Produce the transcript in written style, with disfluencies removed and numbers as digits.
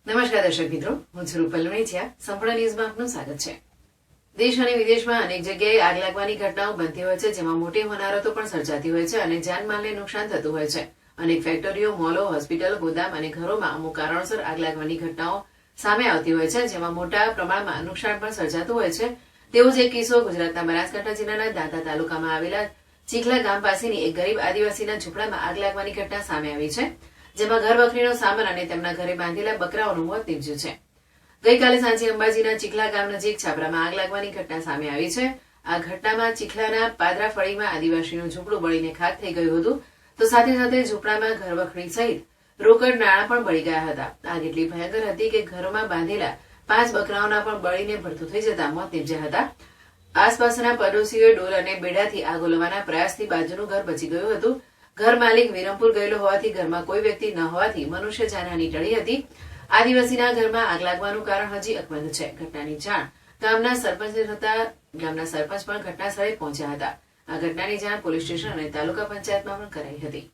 નમસ્કાર દર્શક મિત્રો, હું છું રૂપલ વેણિયા. સંપૂર્ણ ન્યૂઝમાં આપનું સ્વાગત છે. દેશ અને વિદેશમાં અનેક જગ્યાએ આગ લાગવાની ઘટનાઓ બનતી હોય છે, જેમાં મોટી હોનારતો પણ સર્જાતી હોય છે અને જાનમાલને નુકસાન થતું હોય છે. અનેક ફેક્ટરીઓ, મોલો, હોસ્પિટલ, ગોદામ અને ઘરોમાં અમુક કારણોસર આગ લાગવાની ઘટનાઓ સામે આવતી હોય છે, જેમાં મોટા પ્રમાણમાં નુકસાન પણ સર્જાતું હોય છે. તેવો જ એક કિસ્સો ગુજરાતના બનાસકાંઠા જિલ્લાના દાંતા તાલુકામાં આવેલા ચીખલા ગામ પાસેની એક ગરીબ આદિવાસીના ઝૂંપડામાં આગ લાગવાની ઘટના સામે આવી છે, જેમાં ઘર વખરીનો સામાન અને તેમના ઘરે બાંધેલા બકરાઓનું મોત નીપજ્યું છે. ગઈકાલે સાંજે અંબાજીના ચીખલા ગામ નજીક છાપરામાં આગ લાગવાની ઘટના સામે આવી છે. આ ઘટનામાં ચીખલાના પાદરાફળીમાં આદિવાસીનું ઝૂંપડું બળીને ખાખ થઈ ગયું હતું, તો સાથે સાથે ઝૂંપડામાં ઘર વખરી સહિત રોકડ નાણાં પણ બળી ગયા હતા. આગ એટલી ભયંકર હતી કે ઘરમાં બાંધેલા 5 બકરાઓના પણ બળીને ભડથું થઈ જતા મોત નીપજ્યા હતા. આસપાસના પડોશીઓએ ડોલ અને બેડાથી આગ ઓલવવાના પ્રયાસથી બાજુનું ઘર બચી ગયું હતું. ઘર માલિક વિરમપુર ગયેલો હોવાથી ઘરમાં કોઈ વ્યક્તિ ન હોવાથી મનુષ્ય જાનહાની ટળી હતી. આદિવાસીના ઘરમાં આગ લાગવાનું કારણ હજી અકબંધ છે. ઘટનાની જાણ ગામના સરપંચને થતા ગામના સરપંચ પણ ઘટના સ્થળે પહોંચ્યા હતા. આ ઘટનાની જાણ પોલીસ સ્ટેશન અને તાલુકા પંચાયતમાં પણ કરાઈ હતી.